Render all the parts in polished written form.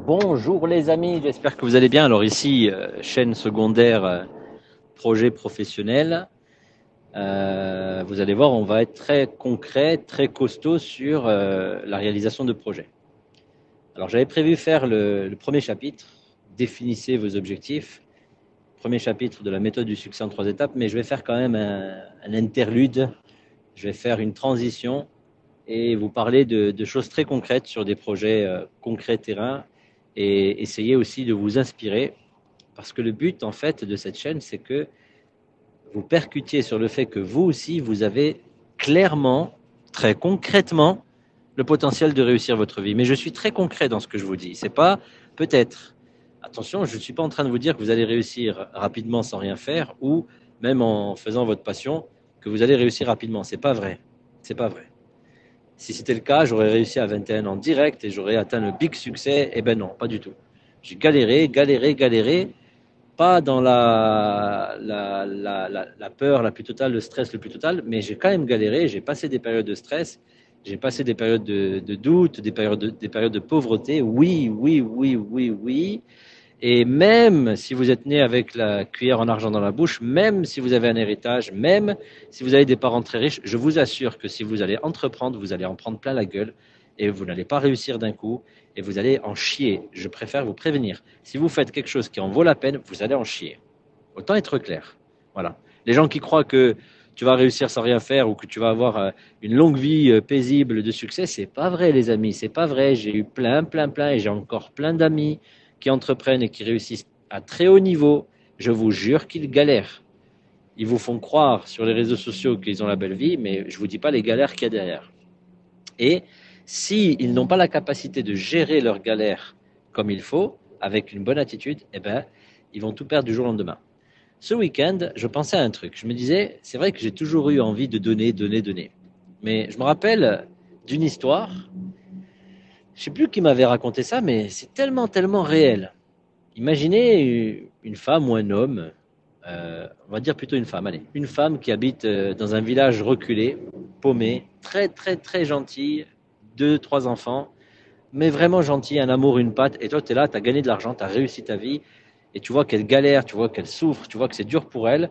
Bonjour les amis, j'espère que vous allez bien. Alors ici, chaîne secondaire, projet professionnel. Vous allez voir, on va être très concret, très costaud sur la réalisation de projets. Alors j'avais prévu faire le premier chapitre, définissez vos objectifs. Premier chapitre de la méthode du succès en 3 étapes, mais je vais faire quand même un interlude. Je vais faire une transition et vous parler de choses très concrètes sur des projets concrets terrain et essayer aussi de vous inspirer. Parce que le but, en fait, de cette chaîne, c'est que vous percutiez sur le fait que vous aussi, vous avez clairement, très concrètement, le potentiel de réussir votre vie. Mais je suis très concret dans ce que je vous dis. C'est pas peut-être. Attention, je ne suis pas en train de vous dire que vous allez réussir rapidement sans rien faire ou même en faisant votre passion que vous allez réussir rapidement. C'est pas vrai. C'est pas vrai. Si c'était le cas, j'aurais réussi à 21 ans direct et j'aurais atteint le big succès. Eh ben non, pas du tout. J'ai galéré, galéré, galéré, pas dans la peur la plus totale, le stress le plus total, mais j'ai quand même galéré, j'ai passé des périodes de stress, j'ai passé des périodes de doute, des périodes de pauvreté, oui, oui, oui, oui, oui. Et même si vous êtes né avec la cuillère en argent dans la bouche, même si vous avez un héritage, même si vous avez des parents très riches, je vous assure que si vous allez entreprendre, vous allez en prendre plein la gueule et vous n'allez pas réussir d'un coup et vous allez en chier. Je préfère vous prévenir. Si vous faites quelque chose qui en vaut la peine, vous allez en chier. Autant être clair. Voilà. Les gens qui croient que tu vas réussir sans rien faire ou que tu vas avoir une longue vie paisible de succès, c'est pas vrai, les amis. C'est pas vrai. J'ai eu plein, plein, plein et j'ai encore plein d'amis qui entreprennent et qui réussissent à très haut niveau. Je vous jure qu'ils galèrent. Ils vous font croire sur les réseaux sociaux qu'ils ont la belle vie, mais je vous dis pas les galères qu'il y a derrière. Et s'ils n'ont pas la capacité de gérer leurs galères comme il faut, avec une bonne attitude, eh ben, ils vont tout perdre du jour au lendemain. Ce week-end, je pensais à un truc. Je me disais, c'est vrai que j'ai toujours eu envie de donner, donner, donner. Mais je me rappelle d'une histoire, je ne sais plus qui m'avait raconté ça, mais c'est tellement, tellement réel. Imaginez une femme ou un homme, on va dire plutôt une femme, allez, une femme qui habite dans un village reculé, paumé, très, très, très gentille, deux, trois enfants, mais vraiment gentil, un amour, une patte. Et toi, tu es là, tu as gagné de l'argent, tu as réussi ta vie, et tu vois qu'elle galère, tu vois qu'elle souffre, tu vois que c'est dur pour elle,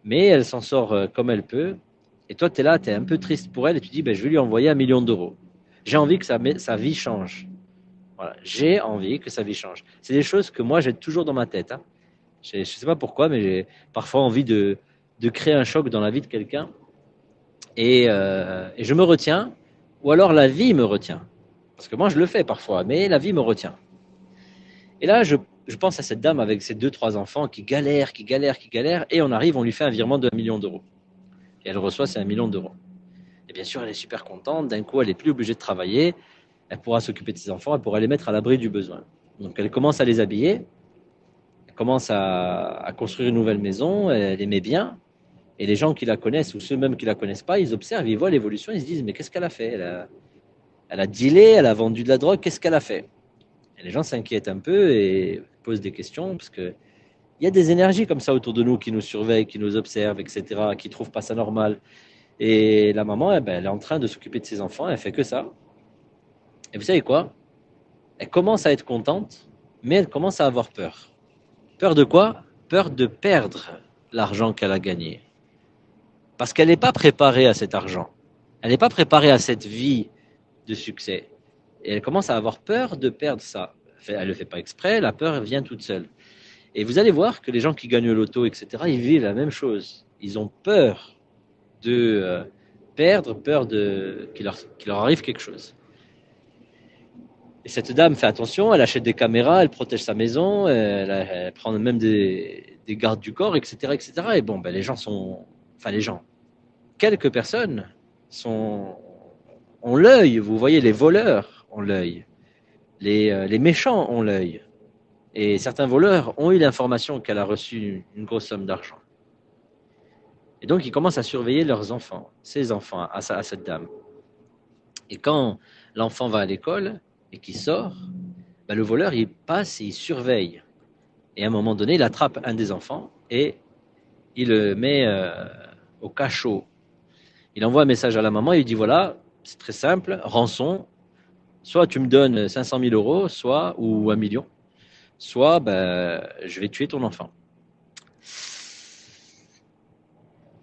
mais elle s'en sort comme elle peut. Et toi, tu es là, tu es un peu triste pour elle, et tu dis, ben, je vais lui envoyer 1 million d'euros. J'ai envie que sa vie change. Voilà. J'ai envie que sa vie change. C'est des choses que moi, j'ai toujours dans ma tête. Hein. Je ne sais pas pourquoi, mais j'ai parfois envie de créer un choc dans la vie de quelqu'un. Et je me retiens, ou alors la vie me retient. Parce que moi, je le fais parfois, mais la vie me retient. Et là, je pense à cette dame avec ses deux, trois enfants qui galèrent, qui galèrent, qui galèrent, et on arrive, on lui fait un virement de 1 million d'euros. Et elle reçoit ces 1 million d'euros. Et bien sûr, elle est super contente. D'un coup, elle n'est plus obligée de travailler. Elle pourra s'occuper de ses enfants, elle pourra les mettre à l'abri du besoin. Donc, elle commence à les habiller, elle commence à construire une nouvelle maison, elle les met bien. Et les gens qui la connaissent, ou ceux même qui la connaissent pas, ils observent, ils voient l'évolution, ils se disent, mais qu'est-ce qu'elle a fait elle a dealé, elle a vendu de la drogue, qu'est-ce qu'elle a fait? Et les gens s'inquiètent un peu et posent des questions, parce que il y a des énergies comme ça autour de nous qui nous surveillent, qui nous observent, etc., qui ne trouvent pas ça normal. Et la maman, eh ben, elle est en train de s'occuper de ses enfants, elle fait que ça. Et vous savez quoi? Elle commence à être contente, mais elle commence à avoir peur. Peur de quoi? Peur de perdre l'argent qu'elle a gagné. Parce qu'elle n'est pas préparée à cet argent. Elle n'est pas préparée à cette vie de succès. Et elle commence à avoir peur de perdre ça. Elle ne le fait pas exprès, la peur vient toute seule. Et vous allez voir que les gens qui gagnent le loto, etc., ils vivent la même chose. Ils ont peur de perdre, peur qu'il leur arrive quelque chose. Et cette dame fait attention, elle achète des caméras, elle protège sa maison, elle prend même des gardes du corps, etc., etc. Et bon, ben, les gens sont... Enfin, les gens. Quelques personnes sont... ont l'œil, vous voyez, les voleurs ont l'œil. Les méchants ont l'œil. Et certains voleurs ont eu l'information qu'elle a reçu une grosse somme d'argent. Et donc, ils commencent à surveiller leurs enfants, ses enfants, à cette dame. Et quand l'enfant va à l'école et qu'il sort, ben, le voleur, il passe et il surveille. Et à un moment donné, il attrape un des enfants et il le met au cachot. Il envoie un message à la maman et il dit, voilà, c'est très simple, rançon, Soit tu me donnes 500 000 euros, soit, ou 1 million, soit ben, je vais tuer ton enfant.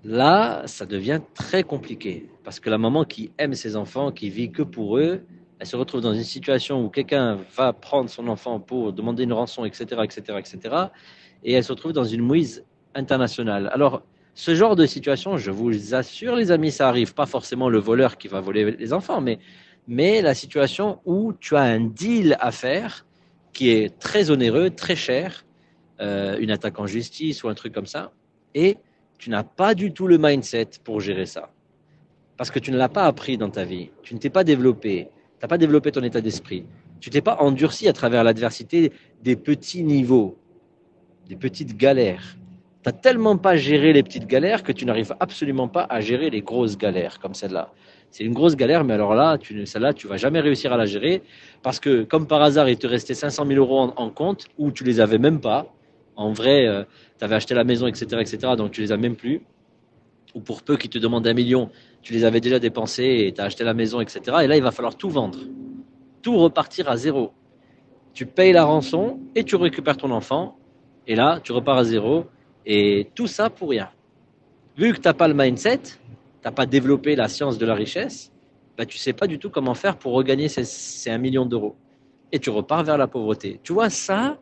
Là, ça devient très compliqué parce que la maman qui aime ses enfants, qui vit que pour eux, elle se retrouve dans une situation où quelqu'un va prendre son enfant pour demander une rançon, etc., etc., etc., et elle se retrouve dans une mouise internationale. Alors, ce genre de situation, je vous assure, les amis, ça arrive. Pas forcément le voleur qui va voler les enfants, mais la situation où tu as un deal à faire qui est très onéreux, très cher, une attaque en justice ou un truc comme ça, et tu n'as pas du tout le mindset pour gérer ça. Parce que tu ne l'as pas appris dans ta vie. Tu ne t'es pas développé. Tu n'as pas développé ton état d'esprit. Tu t'es pas endurci à travers l'adversité des petits niveaux, des petites galères. Tu n'as tellement pas géré les petites galères que tu n'arrives absolument pas à gérer les grosses galères comme celle-là. C'est une grosse galère, mais alors là, celle-là, tu vas jamais réussir à la gérer parce que, comme par hasard, il te restait 500 000 euros en compte ou tu les avais même pas. En vrai, tu avais acheté la maison, etc., etc., donc tu les as même plus. Ou pour peu qu'ils te demandent 1 million, tu les avais déjà dépensés et tu as acheté la maison, etc. Et là, il va falloir tout vendre, tout repartir à zéro. Tu payes la rançon et tu récupères ton enfant. Et là, tu repars à zéro. Et tout ça pour rien. Vu que tu n'as pas le mindset, tu n'as pas développé la science de la richesse, bah, tu ne sais pas du tout comment faire pour regagner ces 1 million d'euros. Et tu repars vers la pauvreté. Tu vois, ça,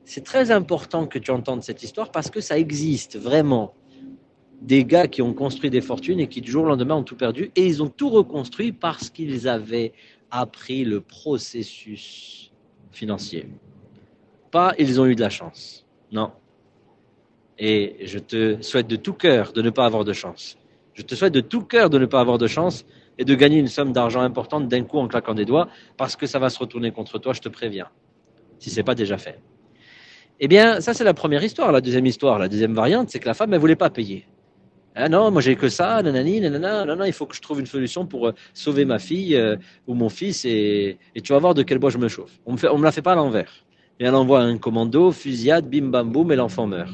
c'est très important que tu entendes cette histoire parce que ça existe vraiment. Des gars qui ont construit des fortunes et qui du jour au lendemain ont tout perdu et ils ont tout reconstruit parce qu'ils avaient appris le processus financier. Pas ils ont eu de la chance. Non. Et je te souhaite de tout cœur de ne pas avoir de chance. Je te souhaite de tout cœur de ne pas avoir de chance et de gagner une somme d'argent importante d'un coup en claquant des doigts parce que ça va se retourner contre toi, je te préviens, si ce n'est pas déjà fait. Eh bien, ça c'est la première histoire. La deuxième variante, c'est que la femme, elle voulait pas payer. Ah non, moi j'ai que ça, nanani, nanana, non, non, il faut que je trouve une solution pour sauver ma fille ou mon fils et tu vas voir de quel bois je me chauffe. On me la fait pas à l'envers. Et elle envoie un commando, fusillade, bim bam boum et l'enfant meurt.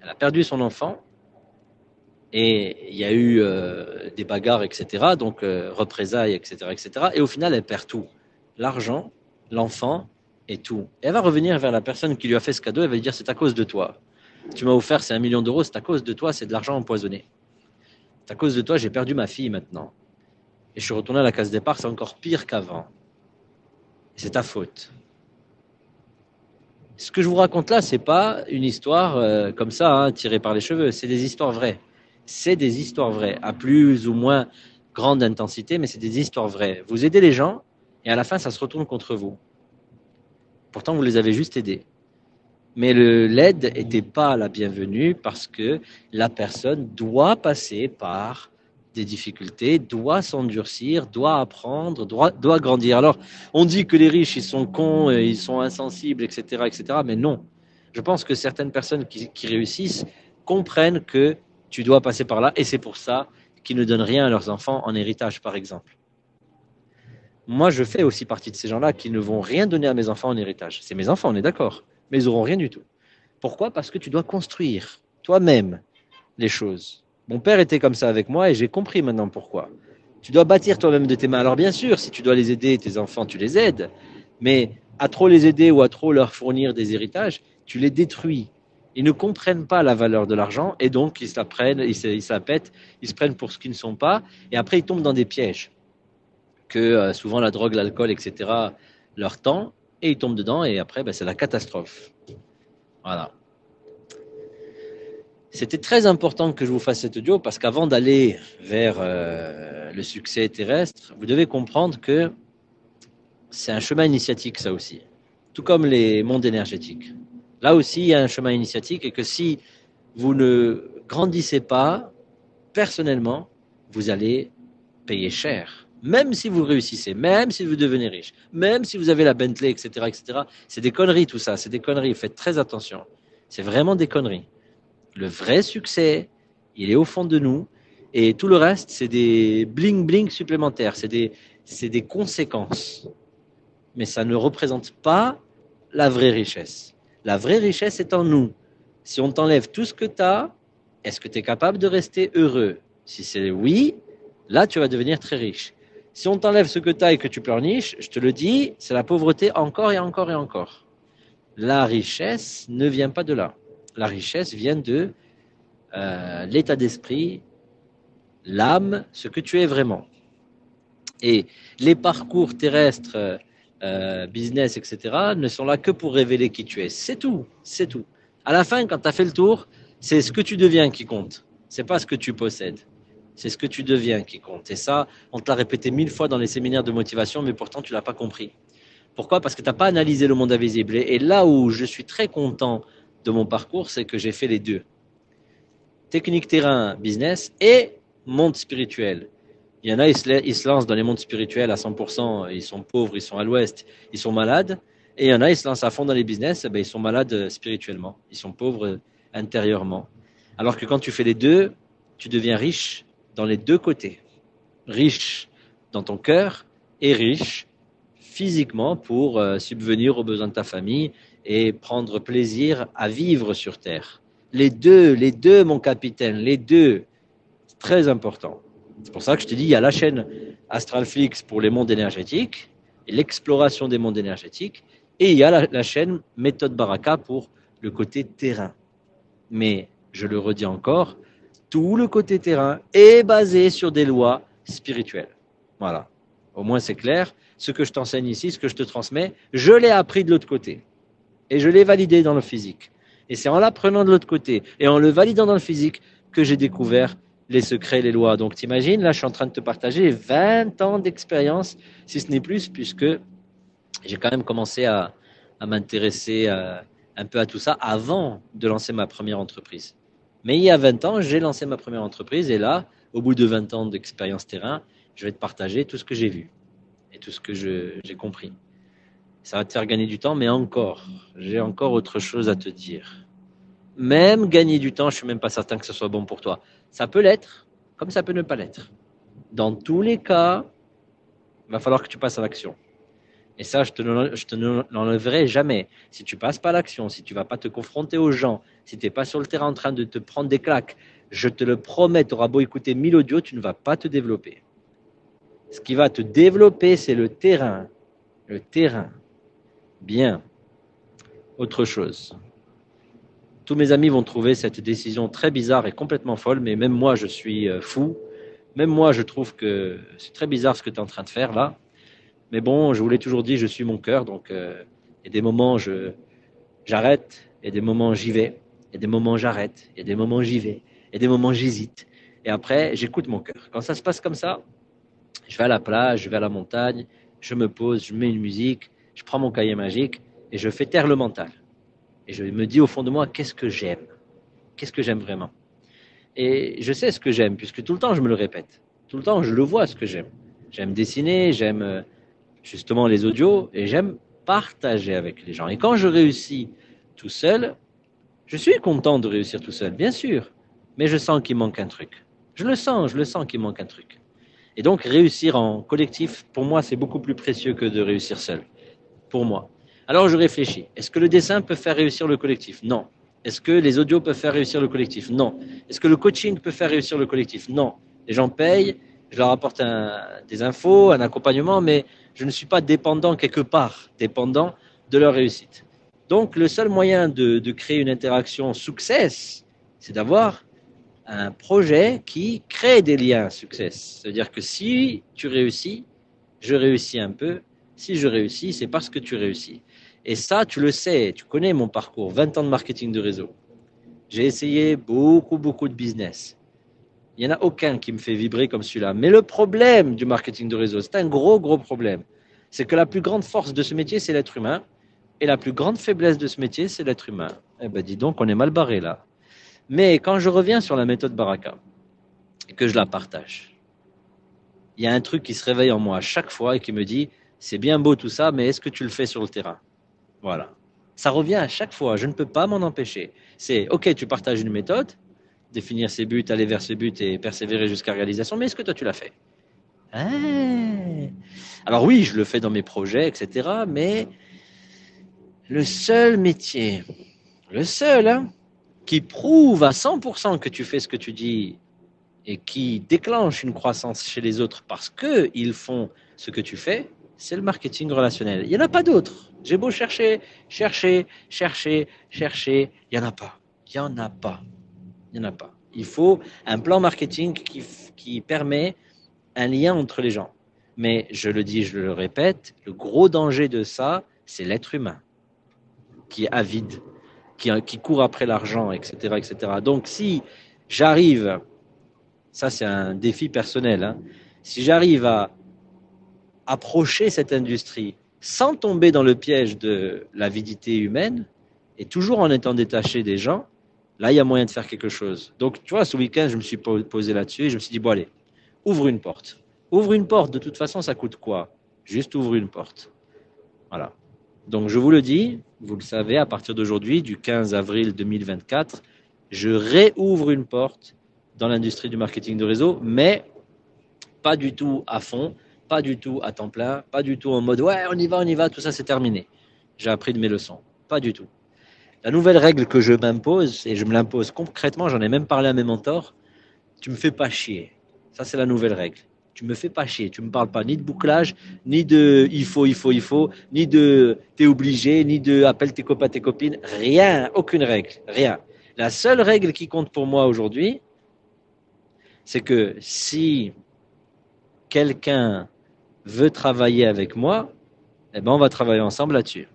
Elle a perdu son enfant et il y a eu des bagarres, etc. Donc représailles, etc., etc. Et au final, elle perd tout. L'argent, l'enfant et tout. Et elle va revenir vers la personne qui lui a fait ce cadeau, elle va lui dire c'est à cause de toi. Tu m'as offert, c'est 1 million d'euros, c'est à cause de toi, c'est de l'argent empoisonné. C'est à cause de toi, j'ai perdu ma fille maintenant. Et je suis retourné à la case départ, c'est encore pire qu'avant. C'est ta faute. Ce que je vous raconte là, c'est pas une histoire comme ça, hein, tirée par les cheveux. C'est des histoires vraies. C'est des histoires vraies, à plus ou moins grande intensité, mais c'est des histoires vraies. Vous aidez les gens, et à la fin, ça se retourne contre vous. Pourtant, vous les avez juste aidés. Mais l'aide n'était pas la bienvenue parce que la personne doit passer par des difficultés, doit s'endurcir, doit apprendre, doit grandir. Alors, on dit que les riches, ils sont cons, ils sont insensibles, etc., etc., mais non. Je pense que certaines personnes qui réussissent comprennent que tu dois passer par là, et c'est pour ça qu'ils ne donnent rien à leurs enfants en héritage, par exemple. Moi, je fais aussi partie de ces gens-là qui ne vont rien donner à mes enfants en héritage. C'est mes enfants, on est d'accord, mais ils n'auront rien du tout. Pourquoi? Parce que tu dois construire toi-même les choses. Mon père était comme ça avec moi et j'ai compris maintenant pourquoi. Tu dois bâtir toi-même de tes mains. Alors bien sûr, si tu dois les aider, tes enfants, tu les aides, mais à trop les aider ou à trop leur fournir des héritages, tu les détruis. Ils ne comprennent pas la valeur de l'argent et donc ils se la prennent, ils se la pètent, ils se prennent pour ce qu'ils ne sont pas et après ils tombent dans des pièges que souvent la drogue, l'alcool, etc. leur tend et ils tombent dedans et après ben, c'est la catastrophe. Voilà. C'était très important que je vous fasse cet audio parce qu'avant d'aller vers le succès terrestre, vous devez comprendre que c'est un chemin initiatique, ça aussi. Tout comme les mondes énergétiques. Là aussi, il y a un chemin initiatique et que si vous ne grandissez pas personnellement, vous allez payer cher. Même si vous réussissez, même si vous devenez riche, même si vous avez la Bentley, etc., etc. C'est des conneries tout ça, c'est des conneries. Faites très attention. C'est vraiment des conneries. Le vrai succès, il est au fond de nous. Et tout le reste, c'est des bling-bling supplémentaires. C'est des conséquences. Mais ça ne représente pas la vraie richesse. La vraie richesse est en nous. Si on t'enlève tout ce que tu as, est-ce que tu es capable de rester heureux? Si c'est oui, là, tu vas devenir très riche. Si on t'enlève ce que tu as et que tu pleurniches, je te le dis, c'est la pauvreté encore et encore et encore. La richesse ne vient pas de là. La richesse vient de l'état d'esprit, l'âme, ce que tu es vraiment. Et les parcours terrestres, business, etc., ne sont là que pour révéler qui tu es. C'est tout, c'est tout. À la fin, quand tu as fait le tour, c'est ce que tu deviens qui compte. C'est pas ce que tu possèdes. C'est ce que tu deviens qui compte. Et ça, on te l'a répété 1000 fois dans les séminaires de motivation, mais pourtant tu l'as pas compris. Pourquoi? Parce que tu n'as pas analysé le monde invisible. Et là où je suis très content de mon parcours, c'est que j'ai fait les deux. Technique terrain, business et monde spirituel. Il y en a, ils se lancent dans les mondes spirituels à 100%, ils sont pauvres, ils sont à l'ouest, ils sont malades. Et il y en a, ils se lancent à fond dans les business, ben, ils sont malades spirituellement, ils sont pauvres intérieurement. Alors que quand tu fais les deux, tu deviens riche dans les deux côtés. Riche dans ton cœur et riche physiquement pour subvenir aux besoins de ta famille et prendre plaisir à vivre sur Terre. Les deux, mon capitaine, les deux, c'est très important. C'est pour ça que je te dis, il y a la chaîne Astralflix pour les mondes énergétiques et l'exploration des mondes énergétiques, et il y a la chaîne Méthode Baraka pour le côté terrain. Mais, je le redis encore, tout le côté terrain est basé sur des lois spirituelles. Voilà. Au moins c'est clair. Ce que je t'enseigne ici, ce que je te transmets, je l'ai appris de l'autre côté. Et je l'ai validé dans le physique. Et c'est en l'apprenant de l'autre côté et en le validant dans le physique que j'ai découvert les secrets, les lois. Donc t'imagines, là je suis en train de te partager 20 ans d'expérience, si ce n'est plus, puisque j'ai quand même commencé à m'intéresser un peu à tout ça avant de lancer ma première entreprise. Mais il y a 20 ans, j'ai lancé ma première entreprise et là, au bout de 20 ans d'expérience terrain, je vais te partager tout ce que j'ai vu et tout ce que j'ai compris. Ça va te faire gagner du temps, mais encore, j'ai encore autre chose à te dire. Même gagner du temps, je suis même pas certain que ce soit bon pour toi. Ça peut l'être, comme ça peut ne pas l'être. Dans tous les cas, il va falloir que tu passes à l'action. Et ça, je te l'enlèverai jamais. Si tu passes pas à l'action, si tu vas pas te confronter aux gens, si tu n'es pas sur le terrain en train de te prendre des claques, je te le promets, tu auras beau écouter 1000 audios, tu ne vas pas te développer. Ce qui va te développer, c'est le terrain. Le terrain. Bien. Autre chose. Tous mes amis vont trouver cette décision très bizarre et complètement folle, mais même moi, je suis fou. Même moi, je trouve que c'est très bizarre ce que tu es en train de faire là. Mais bon, je vous l'ai toujours dit, je suis mon cœur, donc il y a des moments j'arrête, il y a des moments j'y vais, il y a des moments j'arrête, il y a des moments j'y vais, il y a des moments j'hésite. Et après, j'écoute mon cœur. Quand ça se passe comme ça, je vais à la plage, je vais à la montagne, je me pose, je mets une musique, je prends mon cahier magique et je fais taire le mental. Et je me dis au fond de moi, qu'est-ce que j'aime? Qu'est-ce que j'aime vraiment? Et je sais ce que j'aime, puisque tout le temps je me le répète. Tout le temps je le vois ce que j'aime. J'aime dessiner, j'aime justement les audios et j'aime partager avec les gens. Et quand je réussis tout seul, je suis content de réussir tout seul, bien sûr, mais je sens qu'il manque un truc. Je le sens qu'il manque un truc. Et donc réussir en collectif, pour moi, c'est beaucoup plus précieux que de réussir seul. Pour moi. Alors je réfléchis. Est-ce que le dessin peut faire réussir le collectif? Non. Est-ce que les audios peuvent faire réussir le collectif? Non. Est-ce que le coaching peut faire réussir le collectif? Non. Les gens payent, je leur apporte des infos, un accompagnement, mais je ne suis pas dépendant quelque part, dépendant de leur réussite. Donc le seul moyen de créer une interaction success, c'est d'avoir un projet qui crée des liens success. C'est-à-dire que si tu réussis, je réussis un peu. Si je réussis, c'est parce que tu réussis. Et ça, tu le sais, tu connais mon parcours, 20 ans de marketing de réseau. J'ai essayé beaucoup de business. Il n'y en a aucun qui me fait vibrer comme celui-là. Mais le problème du marketing de réseau, c'est un gros problème. C'est que la plus grande force de ce métier, c'est l'être humain. Et la plus grande faiblesse de ce métier, c'est l'être humain. Eh ben, dis donc, on est mal barré là. Mais quand je reviens sur la méthode Baraka et que je la partage, il y a un truc qui se réveille en moi à chaque fois et qui me dit, c'est bien beau tout ça, mais est-ce que tu le fais sur le terrain? Voilà. Ça revient à chaque fois, je ne peux pas m'en empêcher. C'est, ok, tu partages une méthode, définir ses buts, aller vers ses buts et persévérer jusqu'à réalisation, mais est-ce que toi tu l'as fait? Alors oui, je le fais dans mes projets, etc., mais le seul métier, le seul, qui prouve à 100% que tu fais ce que tu dis et qui déclenche une croissance chez les autres parce qu'ils font ce que tu fais, c'est le marketing relationnel. Il n'y en a pas d'autre. J'ai beau chercher, chercher, chercher, chercher, il n'y en a pas. Il n'y en a pas. Il n'y en a pas. Il faut un plan marketing qui permet un lien entre les gens. Mais je le dis, je le répète, le gros danger de ça, c'est l'être humain qui est avide, qui court après l'argent, etc., etc. Donc si j'arrive, ça c'est un défi personnel, hein, si j'arrive à approcher cette industrie sans tomber dans le piège de l'avidité humaine et toujours en étant détaché des gens, là il y a moyen de faire quelque chose. Donc tu vois, ce week-end je me suis posé là-dessus et je me suis dit, bon allez, ouvre une porte. Ouvre une porte, de toute façon ça coûte quoi? Juste ouvre une porte. Voilà. Donc je vous le dis, vous le savez, à partir d'aujourd'hui, du 15 avril 2024, je réouvre une porte dans l'industrie du marketing de réseau, mais pas du tout à fond, pas du tout à temps plein, pas du tout en mode ouais, on y va, tout ça c'est terminé. J'ai appris de mes leçons. Pas du tout. La nouvelle règle que je m'impose, et je me l'impose concrètement, j'en ai même parlé à mes mentors, tu me fais pas chier. Ça c'est la nouvelle règle. Tu me fais pas chier. Tu me parles pas ni de bouclage, ni de il faut, ni de t'es obligé, ni de appelle tes copains, tes copines. Rien, aucune règle, rien. La seule règle qui compte pour moi aujourd'hui, c'est que si quelqu'un veut travailler avec moi, eh ben on va travailler ensemble là-dessus.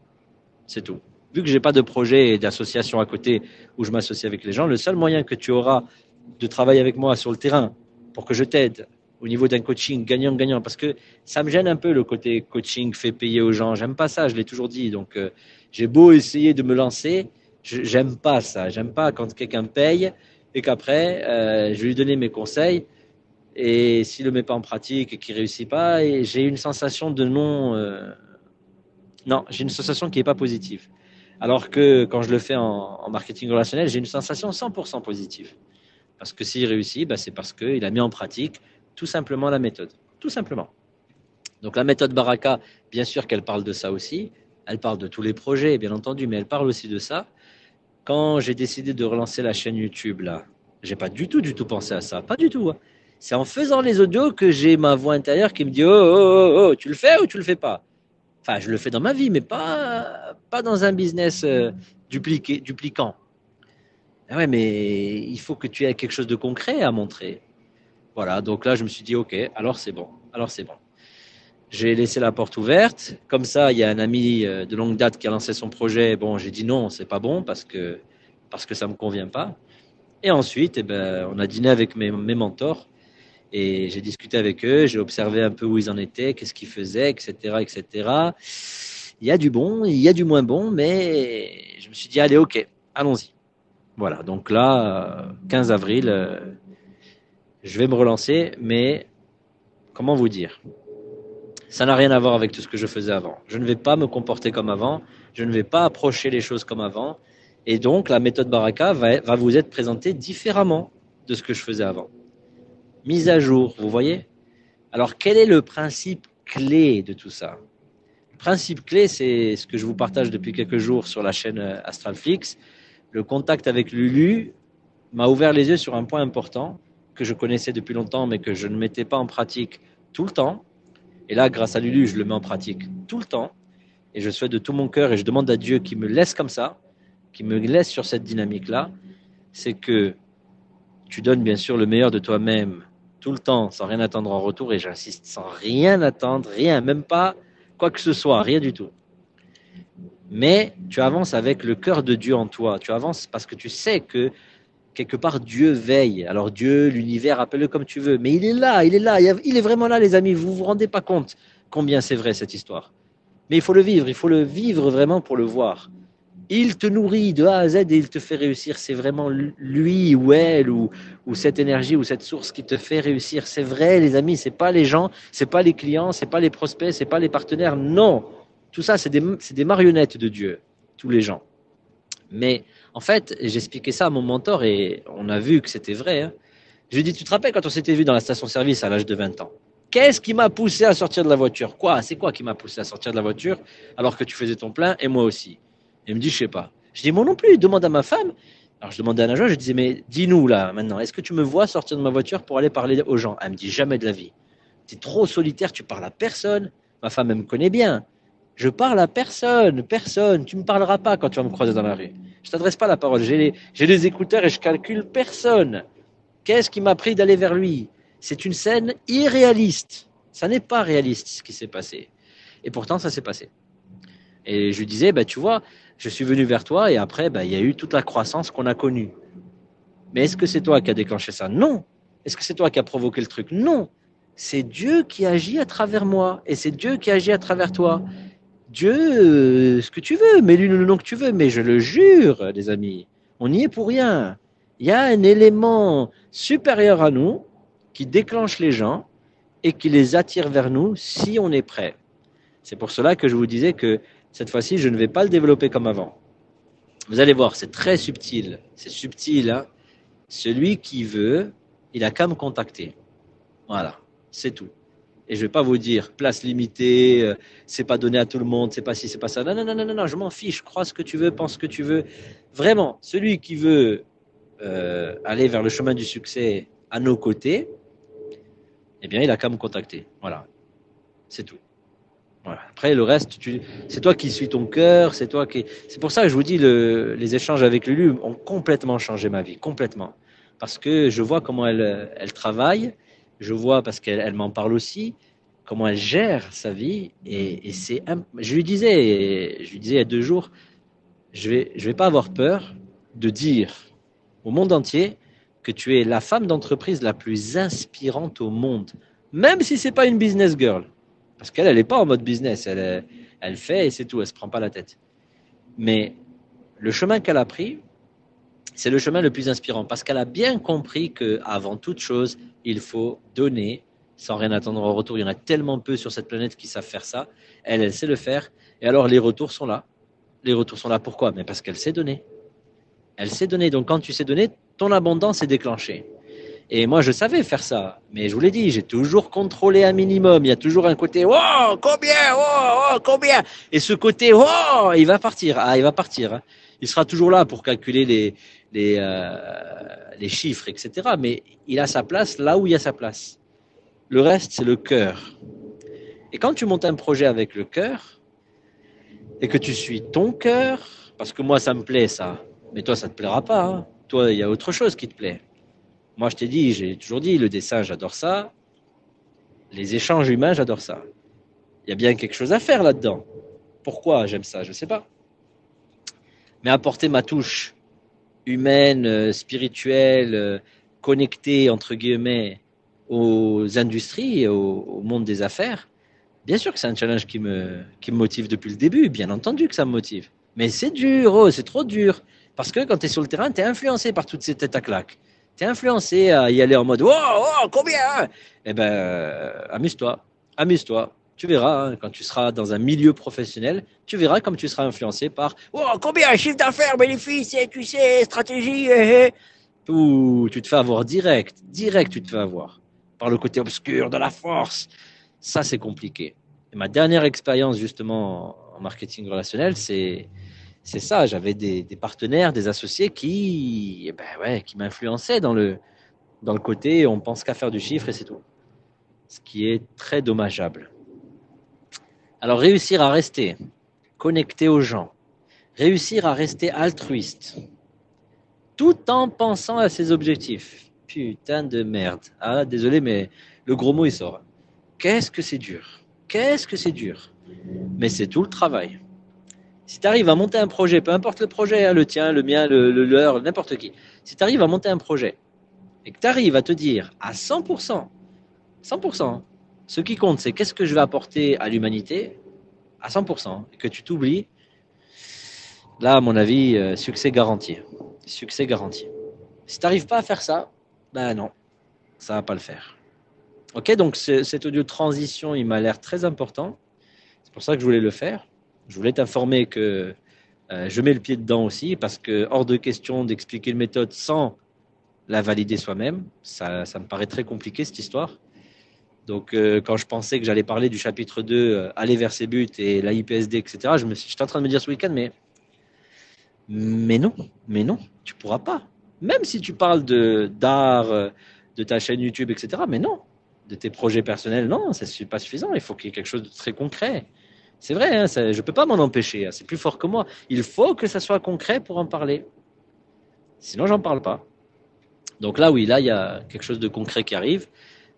C'est tout. Vu que j'ai pas de projet et d'association à côté où je m'associe avec les gens, le seul moyen que tu auras de travailler avec moi sur le terrain pour que je t'aide au niveau d'un coaching gagnant-gagnant, parce que ça me gêne un peu le côté coaching fait payer aux gens. J'aime pas ça, je l'ai toujours dit. Donc j'ai beau essayer de me lancer, j'aime pas ça. J'aime pas quand quelqu'un paye et qu'après je vais lui donner mes conseils et s'il le met pas en pratique et qu'il réussit pas, et j'ai une sensation de non, j'ai une sensation qui est pas positive. Alors que quand je le fais en marketing relationnel, j'ai une sensation 100% positive. Parce que s'il réussit, bah, c'est parce qu'il a mis en pratique tout simplement la méthode. Tout simplement. Donc la méthode Baraka, bien sûr qu'elle parle de ça aussi. Elle parle de tous les projets, bien entendu, mais elle parle aussi de ça. Quand j'ai décidé de relancer la chaîne YouTube, là, j'ai pas du tout pensé à ça. Pas du tout. Hein. C'est en faisant les audios que j'ai ma voix intérieure qui me dit oh, tu le fais ou tu le fais pas? Enfin, je le fais dans ma vie, mais pas dans un business dupliquant. Ah ouais, mais il faut que tu aies quelque chose de concret à montrer. Voilà, donc là, je me suis dit, OK, alors c'est bon. Alors c'est bon. J'ai laissé la porte ouverte. Comme ça, il y a un ami de longue date qui a lancé son projet. Bon, j'ai dit non, c'est pas bon parce que ça me convient pas. Et ensuite, eh ben, on a dîné avec mes mentors et j'ai discuté avec eux. J'ai observé un peu où ils en étaient, qu'est-ce qu'ils faisaient, etc., etc. Il y a du bon, il y a du moins bon, mais je me suis dit, allez, OK, allons-y. Voilà, donc là, 15 avril, je vais me relancer, mais comment vous dire? Ça n'a rien à voir avec tout ce que je faisais avant. Je ne vais pas me comporter comme avant, je ne vais pas approcher les choses comme avant, et donc la méthode Baraka va vous être présentée différemment de ce que je faisais avant. Mise à jour, vous voyez? Alors quel est le principe clé de tout ça? Le principe clé, c'est ce que je vous partage depuis quelques jours sur la chaîne Astralflix. Le contact avec Lulu m'a ouvert les yeux sur un point important que je connaissais depuis longtemps, mais que je ne mettais pas en pratique tout le temps. Et là, grâce à Lulu, je le mets en pratique tout le temps. Et je souhaite de tout mon cœur, et je demande à Dieu qu'il me laisse comme ça, qu'il me laisse sur cette dynamique-là, c'est que tu donnes bien sûr le meilleur de toi-même tout le temps, sans rien attendre en retour, et j'insiste, sans rien attendre, rien, même pas quoi que ce soit, rien du tout. Mais tu avances avec le cœur de Dieu en toi. Tu avances parce que tu sais que quelque part Dieu veille. Alors Dieu, l'univers, appelle-le comme tu veux, mais il est là, il est là, il est vraiment là, les amis. Vous vous rendez pas compte combien c'est vrai cette histoire. Mais il faut le vivre vraiment pour le voir. Il te nourrit de A à Z et il te fait réussir. C'est vraiment lui ou elle ou cette énergie ou cette source qui te fait réussir. C'est vrai, les amis. C'est pas les gens, c'est pas les clients, c'est pas les prospects, c'est pas les partenaires. Non, tout ça, c'est des marionnettes de Dieu, tous les gens. Mais en fait, j'expliquais ça à mon mentor et on a vu que c'était vrai. Hein. Je lui ai dit, tu te rappelles quand on s'était vu dans la station-service à l'âge de 20 ans? Qu'est-ce qui m'a poussé à sortir de la voiture? Quoi? C'est quoi qui m'a poussé à sortir de la voiture alors que tu faisais ton plein et moi aussi? Il me dit, je sais pas. Je dis, moi non plus, demande à ma femme. Alors je demandais à Najwa, je disais, mais dis-nous là, maintenant, est-ce que tu me vois sortir de ma voiture pour aller parler aux gens? Elle me dit, jamais de la vie. Tu es trop solitaire, tu parles à personne. Ma femme, elle me connaît bien. Je parle à personne, personne. Tu ne me parleras pas quand tu vas me croiser dans la rue. Je ne t'adresse pas la parole. J'ai les écouteurs et je calcule personne. Qu'est-ce qui m'a pris d'aller vers lui? C'est une scène irréaliste. Ça n'est pas réaliste ce qui s'est passé. Et pourtant, ça s'est passé. Et je lui disais, bah, tu vois, je suis venu vers toi et après, bah, il y a eu toute la croissance qu'on a connue. Mais est-ce que c'est toi qui as déclenché ça? Non. Est-ce que c'est toi qui as provoqué le truc? Non. C'est Dieu qui agit à travers moi et c'est Dieu qui agit à travers toi. Dieu, ce que tu veux, mets-lui le nom que tu veux, mais je le jure, les amis, on n'y est pour rien. Il y a un élément supérieur à nous qui déclenche les gens et qui les attire vers nous si on est prêt. C'est pour cela que je vous disais que cette fois-ci, je ne vais pas le développer comme avant. Vous allez voir, c'est très subtil. C'est subtil, hein. Celui qui veut, il a qu'à me contacter. Voilà, c'est tout. Et je ne vais pas vous dire place limitée, c'est pas donné à tout le monde, c'est pas ci, c'est pas ça. Non, non, non, non, non, je m'en fiche. Crois ce que tu veux, pense ce que tu veux. Vraiment, celui qui veut aller vers le chemin du succès à nos côtés, eh bien, il a qu'à me contacter. Voilà, c'est tout. Voilà. Après, le reste, c'est toi qui suis ton cœur, c'est toi qui. C'est pour ça que je vous dis, les échanges avec Lulu ont complètement changé ma vie, complètement. Parce que je vois comment elle travaille, je vois parce qu'elle m'en parle aussi, comment elle gère sa vie, et je lui disais il y a 2 jours, je vais pas avoir peur de dire au monde entier que tu es la femme d'entreprise la plus inspirante au monde, même si c'est pas une business girl. Parce qu'elle, elle n'est pas en mode business. Elle fait et c'est tout. Elle ne se prend pas la tête. Mais le chemin qu'elle a pris, c'est le chemin le plus inspirant. Parce qu'elle a bien compris qu'avant toute chose, il faut donner sans rien attendre en retour. Il y en a tellement peu sur cette planète qui savent faire ça. Elle sait le faire. Et alors, les retours sont là. Les retours sont là. Pourquoi? Mais parce qu'elle sait donner. Elle sait donner. Donc, quand tu sais donner, ton abondance est déclenchée. Et moi, je savais faire ça. Mais je vous l'ai dit, j'ai toujours contrôlé un minimum. Il y a toujours un côté, oh, combien, oh, oh, combien. Et ce côté, oh, il va partir. Ah, il va partir. Hein. Il sera toujours là pour calculer les chiffres, etc. Mais il a sa place là où il y a sa place. Le reste, c'est le cœur. Et quand tu montes un projet avec le cœur, et que tu suis ton cœur, parce que moi, ça me plaît, ça. Mais toi, ça ne te plaira pas. Hein. Toi, il y a autre chose qui te plaît. Moi, je t'ai dit, j'ai toujours dit, le dessin, j'adore ça. Les échanges humains, j'adore ça. Il y a bien quelque chose à faire là-dedans. Pourquoi j'aime ça? Je ne sais pas. Mais apporter ma touche humaine, spirituelle, connectée, entre guillemets, aux industries et au monde des affaires, bien sûr que c'est un challenge qui me motive depuis le début. Bien entendu que ça me motive. Mais c'est dur, oh, c'est trop dur. Parce que quand tu es sur le terrain, tu es influencé par toutes ces têtes à claques. Tu es influencé à y aller en mode oh, oh, combien? Eh ben, amuse-toi, amuse-toi. Tu verras, hein, quand tu seras dans un milieu professionnel, tu verras comme tu seras influencé par oh, combien? Chiffre d'affaires, bénéfices, tu sais, stratégie. Tout, tu te fais avoir direct, direct, tu te fais avoir par le côté obscur de la force. Ça, c'est compliqué. Et ma dernière expérience, justement, en marketing relationnel, c'est ça. J'avais des partenaires, des associés qui, ben ouais, qui m'influençaient dans le côté on pense qu'à faire du chiffre et c'est tout. Ce qui est très dommageable. Alors, réussir à rester connecté aux gens, réussir à rester altruiste, tout en pensant à ses objectifs. Putain de merde. Ah, désolé, mais le gros mot, il sort. Qu'est-ce que c'est dur. Qu'est-ce que c'est dur. Mais c'est tout le travail. Si tu arrives à monter un projet, peu importe le projet, hein, le tien, le mien, le leur, n'importe qui, si tu arrives à monter un projet et que tu arrives à te dire à 100%, 100%, ce qui compte, c'est qu'est-ce que je vais apporter à l'humanité à 100%, et que tu t'oublies, là, à mon avis, succès garanti. Succès garanti. Si tu n'arrives pas à faire ça, ben non, ça ne va pas le faire. Ok, donc cet audio de transition, il m'a l'air très important. C'est pour ça que je voulais le faire. Je voulais t'informer que je mets le pied dedans aussi, parce que hors de question d'expliquer une méthode sans la valider soi-même. Ça me paraît très compliqué, cette histoire. Donc, quand je pensais que j'allais parler du chapitre 2, aller vers ses buts et la IPSD, etc., j'étais en train de me dire ce week-end, Mais non, mais non, tu pourras pas. Même si tu parles d'art, de ta chaîne YouTube, etc. Mais non, de tes projets personnels, non, c'est pas suffisant. Il faut qu'il y ait quelque chose de très concret. C'est vrai, hein, je ne peux pas m'en empêcher. Hein, c'est plus fort que moi. Il faut que ça soit concret pour en parler. Sinon, j'en parle pas. Donc là, oui, là, il y a quelque chose de concret qui arrive.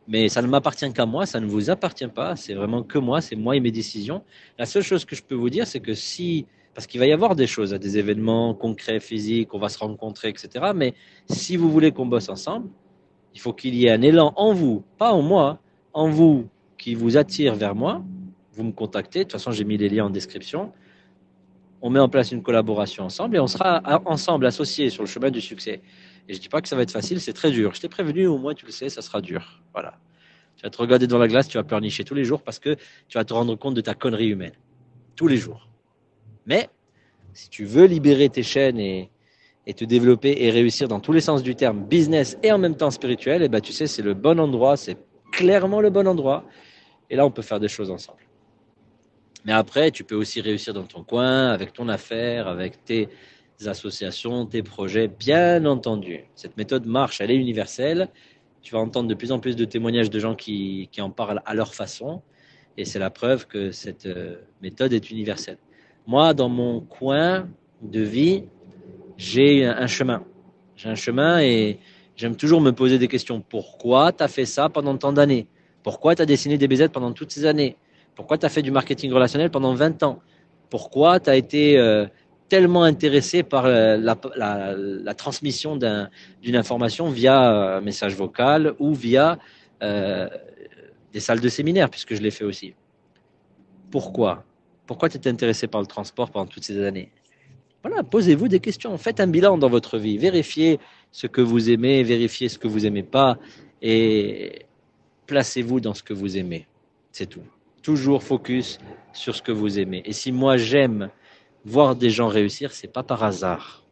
Mais ça ne m'appartient qu'à moi, ça ne vous appartient pas. C'est vraiment que moi, c'est moi et mes décisions. La seule chose que je peux vous dire, c'est que si, parce qu'il va y avoir des choses, des événements concrets, physiques, on va se rencontrer, etc. Mais si vous voulez qu'on bosse ensemble, il faut qu'il y ait un élan en vous, pas en moi, en vous qui vous attire vers moi. Vous me contactez. De toute façon, j'ai mis les liens en description. On met en place une collaboration ensemble et on sera ensemble associés sur le chemin du succès. Et je ne dis pas que ça va être facile, c'est très dur. Je t'ai prévenu, au moins tu le sais, ça sera dur. Voilà. Tu vas te regarder dans la glace, tu vas pleurnicher tous les jours parce que tu vas te rendre compte de ta connerie humaine. Tous les jours. Mais si tu veux libérer tes chaînes et te développer et réussir dans tous les sens du terme, business et en même temps spirituel, et ben tu sais, c'est le bon endroit, c'est clairement le bon endroit. Et là, on peut faire des choses ensemble. Mais après, tu peux aussi réussir dans ton coin, avec ton affaire, avec tes associations, tes projets, bien entendu. Cette méthode marche, elle est universelle. Tu vas entendre de plus en plus de témoignages de gens qui en parlent à leur façon. Et c'est la preuve que cette méthode est universelle. Moi, dans mon coin de vie, j'ai un chemin. J'ai un chemin et j'aime toujours me poser des questions. Pourquoi tu as fait ça pendant tant d'années? Pourquoi tu as dessiné des BZ pendant toutes ces années? Pourquoi tu as fait du marketing relationnel pendant 20 ans? Pourquoi tu as été tellement intéressé par la transmission d'une information via un message vocal ou via des salles de séminaire, puisque je l'ai fait aussi? Pourquoi? Pourquoi tu étais intéressé par le transport pendant toutes ces années? Voilà, posez-vous des questions, faites un bilan dans votre vie, vérifiez ce que vous aimez, vérifiez ce que vous n'aimez pas et placez-vous dans ce que vous aimez. C'est tout. Toujours focus sur ce que vous aimez. Et si moi j'aime voir des gens réussir, c'est pas par hasard.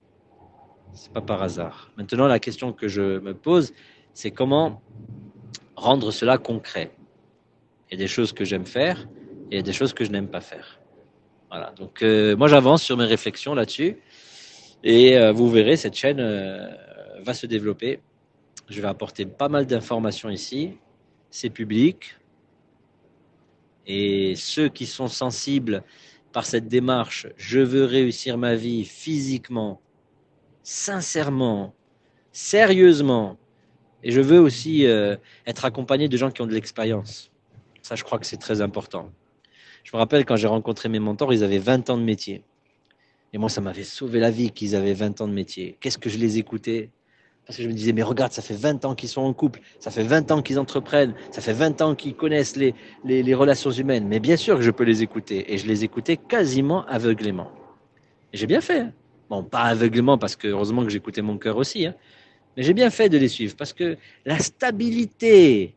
C'est pas par hasard. Maintenant, la question que je me pose, c'est comment rendre cela concret. Il y a des choses que j'aime faire et il y a des choses que je n'aime pas faire. Voilà. Donc, moi, j'avance sur mes réflexions là-dessus. Et vous verrez, cette chaîne va se développer. Je vais apporter pas mal d'informations ici. C'est public. Et ceux qui sont sensibles par cette démarche, je veux réussir ma vie physiquement, sincèrement, sérieusement. Et je veux aussi être accompagné de gens qui ont de l'expérience. Ça, je crois que c'est très important. Je me rappelle quand j'ai rencontré mes mentors, ils avaient 20 ans de métier. Et moi, ça m'avait sauvé la vie qu'ils avaient 20 ans de métier. Qu'est-ce que je les écoutais? Parce que je me disais, mais regarde, ça fait 20 ans qu'ils sont en couple, ça fait 20 ans qu'ils entreprennent, ça fait 20 ans qu'ils connaissent les relations humaines. Mais bien sûr que je peux les écouter. Et je les écoutais quasiment aveuglément. Et j'ai bien fait. Hein. Bon, pas aveuglément, parce que heureusement que j'écoutais mon cœur aussi. Hein. Mais j'ai bien fait de les suivre. Parce que la stabilité,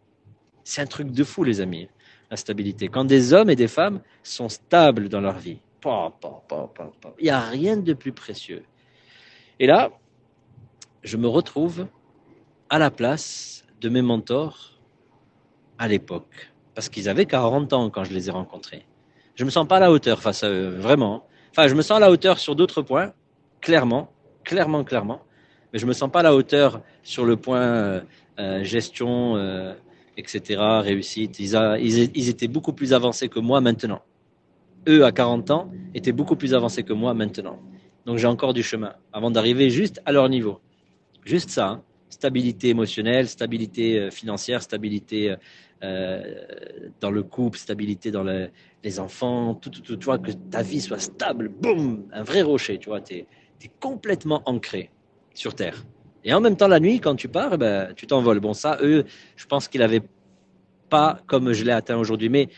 c'est un truc de fou, les amis. La stabilité. Quand des hommes et des femmes sont stables dans leur vie, il n'y a rien de plus précieux. Et là, je me retrouve à la place de mes mentors à l'époque. Parce qu'ils avaient 40 ans quand je les ai rencontrés. Je ne me sens pas à la hauteur face à eux, vraiment. Enfin, je me sens à la hauteur sur d'autres points, clairement. Mais je ne me sens pas à la hauteur sur le point gestion, etc., réussite. Ils étaient beaucoup plus avancés que moi maintenant. Eux, à 40 ans, étaient beaucoup plus avancés que moi maintenant. Donc j'ai encore du chemin avant d'arriver juste à leur niveau. Juste ça, hein. Stabilité émotionnelle, stabilité financière, stabilité dans le couple, stabilité dans les enfants, tout, tu vois, que ta vie soit stable, boum, un vrai rocher, tu vois, t'es complètement ancré sur Terre. Et en même temps, la nuit, quand tu pars, ben, tu t'envoles. Bon, ça, eux, je pense qu'ils n'avaient pas comme je l'ai atteint aujourd'hui, mais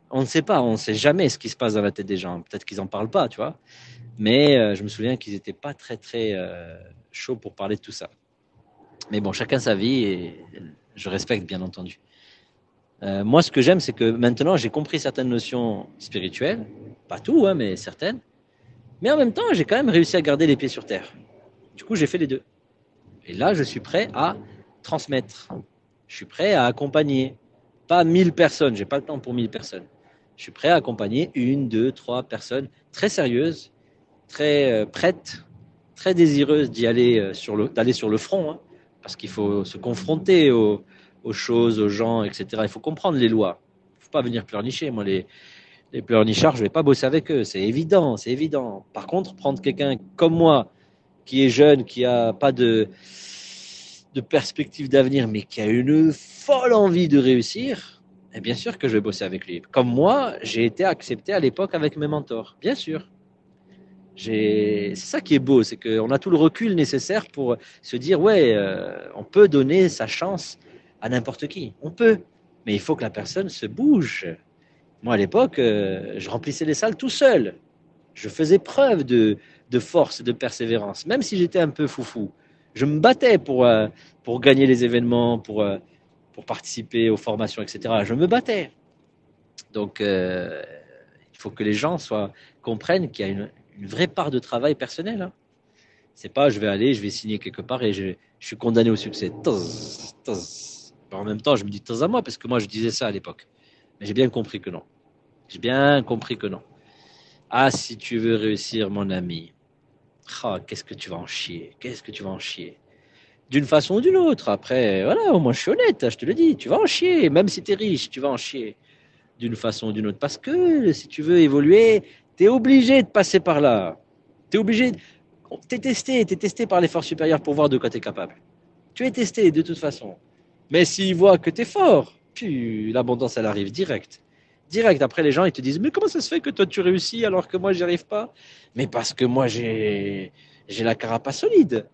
on ne sait pas, on ne sait jamais ce qui se passe dans la tête des gens. Peut-être qu'ils n'en parlent pas, tu vois. Mais je me souviens qu'ils n'étaient pas très chauds pour parler de tout ça. Mais bon, chacun sa vie et je respecte bien entendu. Moi, ce que j'aime, c'est que maintenant, j'ai compris certaines notions spirituelles, pas tout, hein, mais certaines. Mais en même temps, j'ai quand même réussi à garder les pieds sur terre. Du coup, j'ai fait les deux. Et là, je suis prêt à transmettre. Je suis prêt à accompagner. Pas 1000 personnes, j'ai pas le temps pour 1000 personnes. Je suis prêt à accompagner une, deux, trois personnes très sérieuses, très prêtes très désireuse d'aller sur le front, hein, parce qu'il faut se confronter aux choses, aux gens, etc. Il faut comprendre les lois. Il ne faut pas venir pleurnicher. Moi, les pleurnichards, je ne vais pas bosser avec eux. C'est évident, c'est évident. Par contre, prendre quelqu'un comme moi, qui est jeune, qui a pas de perspective d'avenir, mais qui a une folle envie de réussir, et bien sûr que je vais bosser avec lui. Comme moi, j'ai été accepté à l'époque avec mes mentors. Bien sûr. C'est ça qui est beau, c'est qu'on a tout le recul nécessaire pour se dire, ouais, on peut donner sa chance à n'importe qui. On peut. Mais il faut que la personne se bouge. Moi, à l'époque, je remplissais les salles tout seul. Je faisais preuve de force et de persévérance, même si j'étais un peu foufou. Je me battais pour gagner les événements, pour participer aux formations, etc. Je me battais. Donc, il faut que les gens comprennent qu'il y a une vraie part de travail personnel. Hein. C'est pas je vais aller, je vais signer quelque part et je suis condamné au succès. Toz, toz. En même temps, je me dis toz à moi parce que moi, je disais ça à l'époque. Mais j'ai bien compris que non. J'ai bien compris que non. Ah, si tu veux réussir, mon ami, ah, qu'est-ce que tu vas en chier? Qu'est-ce que tu vas en chier? D'une façon ou d'une autre. Après, voilà, au moins je suis honnête, je te le dis. Tu vas en chier. Même si tu es riche, tu vas en chier. D'une façon ou d'une autre. Parce que si tu veux évoluer, tu es obligé de passer par là. Tu es obligé. T'es testé par l'effort supérieur pour voir de quoi tu es capable. Tu es testé de toute façon. Mais s'ils voient que tu es fort, puis l'abondance, elle arrive direct. Direct. Après, les gens, ils te disent, mais comment ça se fait que toi, tu réussis alors que moi, j'y arrive pas? Mais parce que moi, j'ai la carapace solide.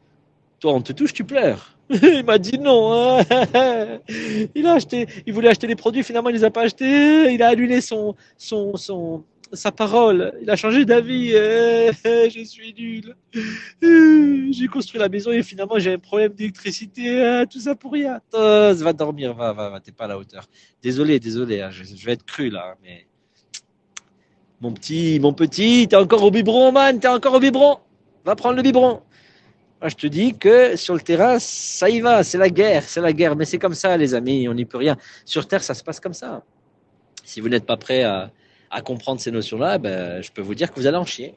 Toi, on te touche, tu pleures. Il m'a dit non. Hein. Il voulait acheter les produits, finalement, il les a pas achetés. Il a annulé sa parole. Il a changé d'avis. Je suis nul. J'ai construit la maison et finalement, j'ai un problème d'électricité. Tout ça pour rien. Va dormir, va. T'es pas à la hauteur. Désolé, désolé. Hein, je vais être cru là. Mais mon petit, t'es encore au biberon, man. T'es encore au biberon. Va prendre le biberon. Moi, je te dis que sur le terrain, ça y va, c'est la guerre, c'est la guerre. Mais c'est comme ça, les amis, on n'y peut rien. Sur Terre, ça se passe comme ça. Si vous n'êtes pas prêt à comprendre ces notions-là, ben, je peux vous dire que vous allez en chier.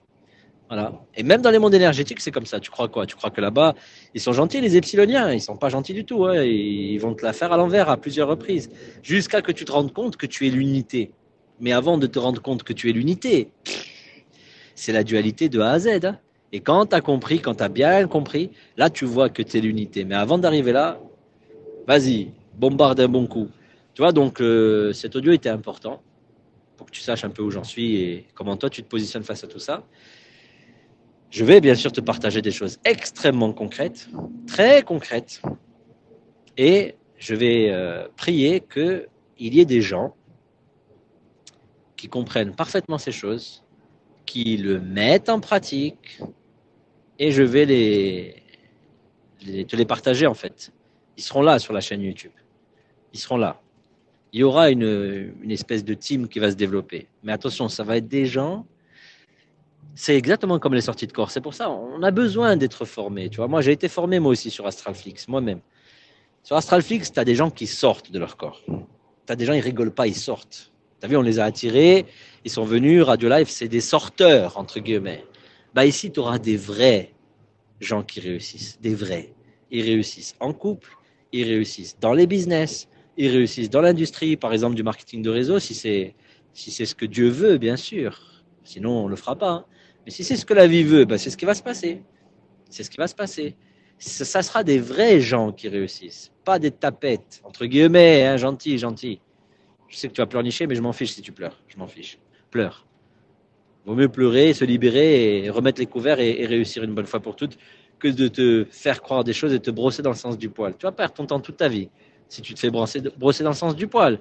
Voilà. Et même dans les mondes énergétiques, c'est comme ça. Tu crois quoi? Tu crois que là-bas, ils sont gentils, les epsiloniens? Ils sont pas gentils du tout. Hein. Ils vont te la faire à l'envers à plusieurs reprises, jusqu'à que tu te rendes compte que tu es l'unité. Mais avant de te rendre compte que tu es l'unité, c'est la dualité de A à Z. Hein. Et quand tu as compris, quand tu as bien compris, là, tu vois que tu es l'unité. Mais avant d'arriver là, vas-y, bombarde un bon coup. Tu vois, donc cet audio était important pour que tu saches un peu où j'en suis et comment toi, tu te positionnes face à tout ça. Je vais bien sûr te partager des choses extrêmement concrètes, très concrètes. Et je vais prier qu'il y ait des gens qui comprennent parfaitement ces choses, qui le mettent en pratique, et je vais te les partager en fait. Ils seront là sur la chaîne YouTube. Ils seront là. Il y aura une espèce de team qui va se développer. Mais attention, ça va être des gens. C'est exactement comme les sorties de corps. C'est pour ça on a besoin d'être formé. Tu vois, moi j'ai été formé moi aussi sur Astralflix, moi-même. Sur Astralflix, tu as des gens qui sortent de leur corps. Tu as des gens, ils rigolent pas, ils sortent. Tu as vu, on les a attirés, ils sont venus, Radio Live, c'est des sorteurs, entre guillemets. Bah ici, tu auras des vrais gens qui réussissent, des vrais. Ils réussissent en couple, ils réussissent dans les business, ils réussissent dans l'industrie, par exemple du marketing de réseau, si c'est ce que Dieu veut, bien sûr. Sinon, on ne le fera pas. Hein. Mais si c'est ce que la vie veut, bah, c'est ce qui va se passer. C'est ce qui va se passer. Ça sera des vrais gens qui réussissent, pas des tapettes, entre guillemets, hein, gentil, gentil. Je sais que tu vas pleurnicher, mais je m'en fiche si tu pleures. Je m'en fiche. Pleure. Vaut mieux pleurer, se libérer et remettre les couverts et réussir une bonne fois pour toutes que de te faire croire des choses et te brosser dans le sens du poil. Tu vas perdre ton temps toute ta vie si tu te fais brosser dans le sens du poil.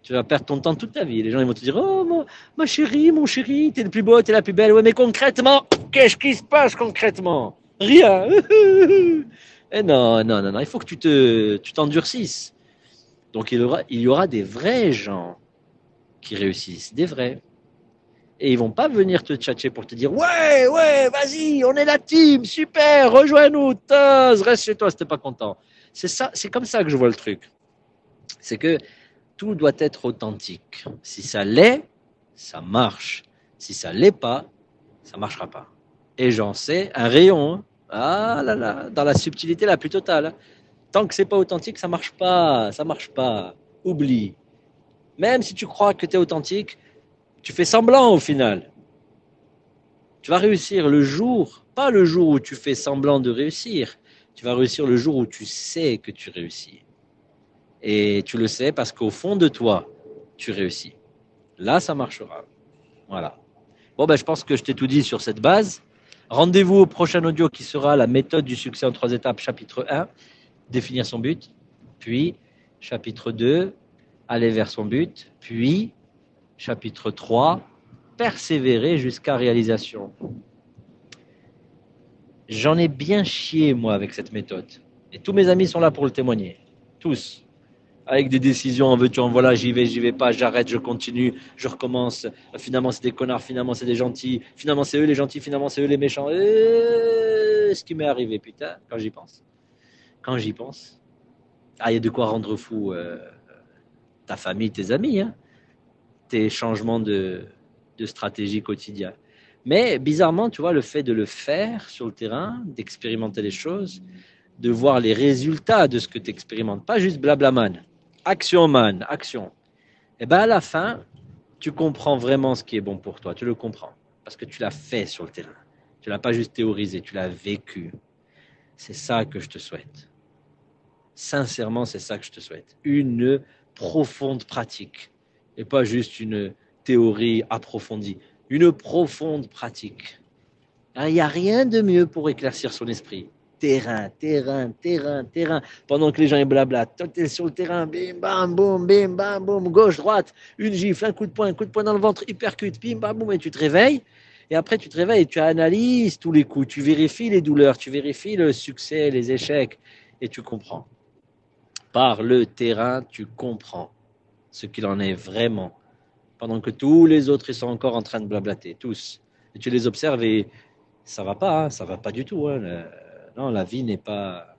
Tu vas perdre ton temps toute ta vie. Les gens ils vont te dire oh ma chérie, mon chéri, t'es le plus beau, t'es la plus belle. Ouais, mais concrètement, qu'est-ce qui se passe concrètement? Rien. Et non. Il faut que tu t'endurcisses. Donc il y aura des vrais gens qui réussissent, des vrais. Et ils vont pas venir te tchatcher pour te dire ouais, vas-y, on est la team, super, rejoins-nous, reste chez toi si t'es pas content. C'est ça, c'est comme ça que je vois le truc. C'est que tout doit être authentique. Si ça l'est, ça marche. Si ça l'est pas, ça marchera pas. Et j'en sais un rayon. Hein. Ah là là, dans la subtilité la plus totale. Tant que c'est pas authentique, ça marche pas. Ça marche pas. Oublie. Même si tu crois que tu es authentique, tu fais semblant au final. Tu vas réussir le jour, pas le jour où tu fais semblant de réussir. Tu vas réussir le jour où tu sais que tu réussis. Et tu le sais parce qu'au fond de toi, tu réussis. Là, ça marchera. Voilà. Bon, ben, je pense que je t'ai tout dit sur cette base. Rendez-vous au prochain audio qui sera la méthode du succès en 3 étapes, chapitre 1, définir son but. Puis, chapitre 2, aller vers son but. Puis, chapitre 3, persévérer jusqu'à réalisation. J'en ai bien chié, moi, avec cette méthode. Et tous mes amis sont là pour le témoigner. Tous. Avec des décisions en veux-tu, en voilà, j'y vais pas, j'arrête, je continue, je recommence. Finalement, c'est des connards, finalement, c'est des gentils. Finalement, c'est eux les gentils, finalement, c'est eux les méchants. Ce qui m'est arrivé, putain, quand j'y pense. Quand j'y pense. Ah, il y a de quoi rendre fou ta famille, tes amis, hein, tes changements de stratégie quotidien. Mais bizarrement, tu vois, le fait de le faire sur le terrain, d'expérimenter les choses, de voir les résultats de ce que tu expérimentes, pas juste blabla man, action. Et bien à la fin, tu comprends vraiment ce qui est bon pour toi, tu le comprends, parce que tu l'as fait sur le terrain. Tu l'as pas juste théorisé, tu l'as vécu. C'est ça que je te souhaite. Sincèrement, c'est ça que je te souhaite. Une profonde pratique, et pas juste une théorie approfondie. Une profonde pratique. Il n'y a rien de mieux pour éclaircir son esprit. Terrain. Pendant que les gens blabla, toi t'es sur le terrain, bim bam boum, gauche, droite, une gifle, un coup de poing dans le ventre, hypercute, bim bam boum, et tu te réveilles. Et après tu te réveilles et tu analyses tous les coups, tu vérifies les douleurs, tu vérifies le succès, les échecs, et tu comprends. Par le terrain, tu comprends ce qu'il en est vraiment. Pendant que tous les autres, ils sont encore en train de blablater, tous. Et tu les observes et ça va pas, hein, ça va pas du tout. Hein. Non, la vie n'est pas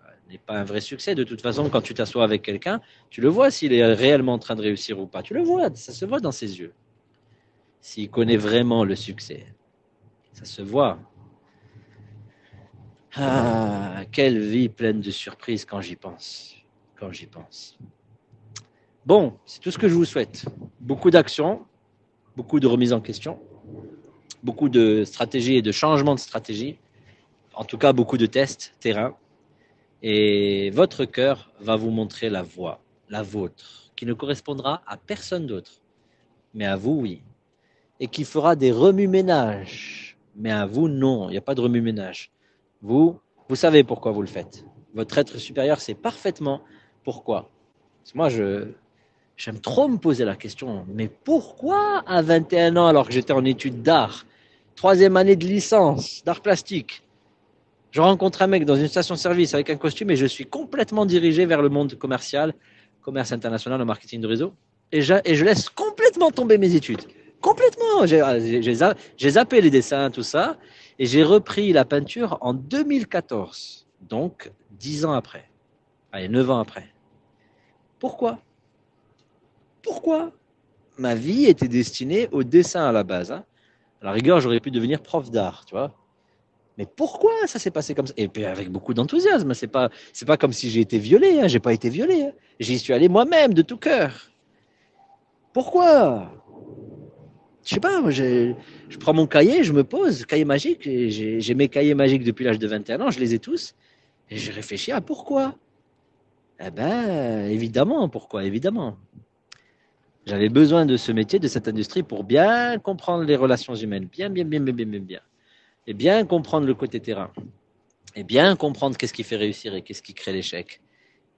un vrai succès. De toute façon, quand tu t'assois avec quelqu'un, tu le vois s'il est réellement en train de réussir ou pas. Tu le vois, ça se voit dans ses yeux. S'il connaît vraiment le succès, ça se voit. Ah, quelle vie pleine de surprises quand j'y pense. Quand j'y pense. Bon, c'est tout ce que je vous souhaite. Beaucoup d'actions, beaucoup de remises en question, beaucoup de stratégies et de changements de stratégie. En tout cas, beaucoup de tests terrain. Et votre cœur va vous montrer la voie, la vôtre, qui ne correspondra à personne d'autre, mais à vous, oui. Et qui fera des remue-ménages, mais à vous, non, il n'y a pas de remue-ménage. Vous savez pourquoi vous le faites. Votre être supérieur sait parfaitement pourquoi. Parce que moi, j'aime trop me poser la question, mais pourquoi à 21 ans, alors que j'étais en études d'art, 3e année de licence d'art plastique, je rencontre un mec dans une station-service avec un costume et je suis complètement dirigé vers le monde commercial, commerce international, le marketing de réseau. Et je laisse complètement tomber mes études. Complètement. J'ai zappé les dessins, tout ça. Et j'ai repris la peinture en 2014. Donc, 10 ans après. Allez, 9 ans après. Pourquoi? Pourquoi? Ma vie était destinée au dessin à la base. Hein. À la rigueur, j'aurais pu devenir prof d'art, tu vois. Mais pourquoi ça s'est passé comme ça? Et puis avec beaucoup d'enthousiasme. C'est pas comme si j'ai été violé. Hein. J'ai pas été violé. Hein. J'y suis allé moi-même de tout cœur. Pourquoi? Je sais pas. Moi, je prends mon cahier, je me pose, cahier magique. J'ai mes cahiers magiques depuis l'âge de 21 ans. Je les ai tous. Et j'ai réfléchi à pourquoi. Eh ben, évidemment, pourquoi? Évidemment. J'avais besoin de ce métier, de cette industrie pour bien comprendre les relations humaines. Bien. Et bien comprendre le côté terrain. Et bien comprendre qu'est-ce qui fait réussir et qu'est-ce qui crée l'échec.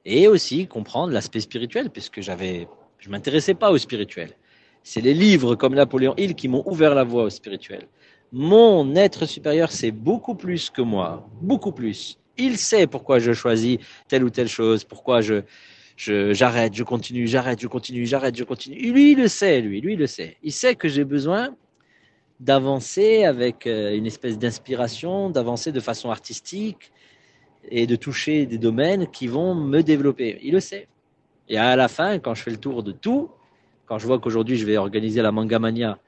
Et aussi comprendre l'aspect spirituel, puisque je ne m'intéressais pas au spirituel. C'est les livres comme Napoléon Hill qui m'ont ouvert la voie au spirituel. Mon être supérieur, c'est beaucoup plus que moi, beaucoup plus. Il sait pourquoi je choisis telle ou telle chose, pourquoi j'arrête, je continue. Lui, il le sait, lui, il le sait. Il sait que j'ai besoin d'avancer avec une espèce d'inspiration, d'avancer de façon artistique, et de toucher des domaines qui vont me développer. Il le sait. Et à la fin, quand je fais le tour de tout, quand je vois qu'aujourd'hui je vais organiser la Manga Mania,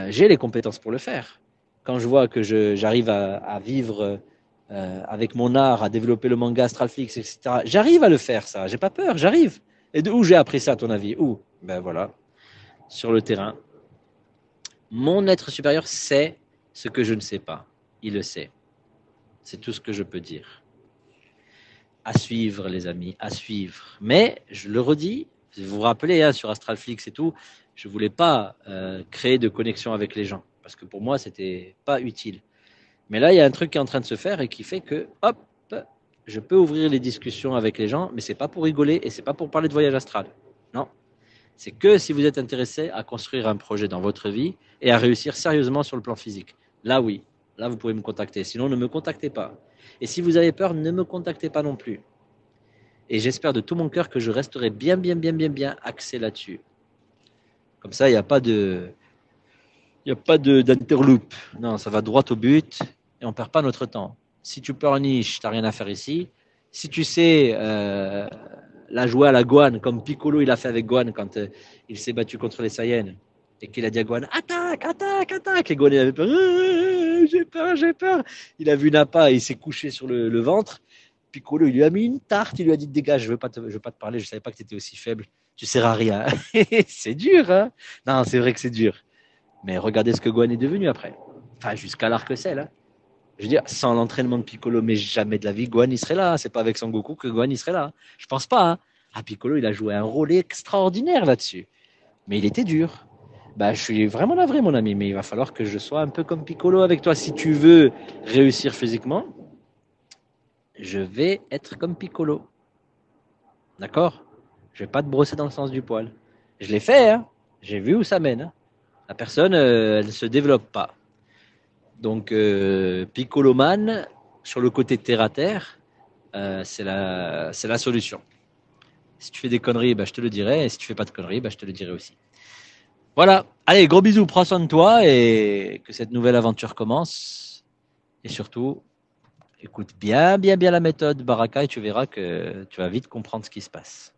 j'ai les compétences pour le faire. Quand je vois que j'arrive à vivre avec mon art à développer le manga Astralflix, etc. J'arrive à le faire, ça. J'ai pas peur, j'arrive. Et de où j'ai appris ça, à ton avis? Où? Ben voilà, sur le terrain. Mon être supérieur sait ce que je ne sais pas. Il le sait. C'est tout ce que je peux dire. À suivre, les amis, à suivre. Mais, je le redis, vous vous rappelez, hein, sur Astralflix et tout, je ne voulais pas créer de connexion avec les gens. Parce que pour moi, c'était pas utile. Mais là, il y a un truc qui est en train de se faire et qui fait que, hop, je peux ouvrir les discussions avec les gens, mais c'est pas pour rigoler et c'est pas pour parler de voyage astral. Non. C'est que si vous êtes intéressé à construire un projet dans votre vie et à réussir sérieusement sur le plan physique. Là, oui. Là, vous pouvez me contacter. Sinon, ne me contactez pas. Et si vous avez peur, ne me contactez pas non plus. Et j'espère de tout mon cœur que je resterai bien axé là-dessus. Comme ça, il n'y a pas de, il n'y a pas d'interloop. Non, ça va droit au but et on ne perd pas notre temps. Si tu pleurniches, tu n'as rien à faire ici. Si tu sais la jouer à la Gohan, comme Piccolo il a fait avec Gohan quand il s'est battu contre les Saiyans et qu'il a dit à Gohan attaque, attaque, attaque. Et Gohan il avait peur, j'ai peur, j'ai peur. Il a vu Nappa et il s'est couché sur le ventre. Piccolo il lui a mis une tarte, il lui a dit dégage, je veux pas te parler, je savais pas que tu étais aussi faible, tu sers à rien. C'est dur, hein? Non, c'est vrai que c'est dur. Mais regardez ce que Gohan est devenu après. Enfin, jusqu'à l'arc-ciel. Hein. Je veux dire, sans l'entraînement de Piccolo, mais jamais de la vie, Gohan, il serait là. C'est pas avec Son Goku que Gohan, il serait là. Je pense pas. Hein. Ah, Piccolo, il a joué un rôle extraordinaire là-dessus. Mais il était dur. Bah, je suis vraiment navré, mon ami, mais il va falloir que je sois un peu comme Piccolo avec toi. Si tu veux réussir physiquement, je vais être comme Piccolo. D'accord? Je vais pas te brosser dans le sens du poil. Je l'ai fait, hein. J'ai vu où ça mène. Hein. La personne, elle ne se développe pas. Donc, Piccoloman, sur le côté terre-à-terre, c'est la solution. Si tu fais des conneries, bah, je te le dirai. Et si tu fais pas de conneries, bah, je te le dirai aussi. Voilà. Allez, gros bisous. Prends soin de toi et que cette nouvelle aventure commence. Et surtout, écoute bien la méthode Baraka et tu verras que tu vas vite comprendre ce qui se passe.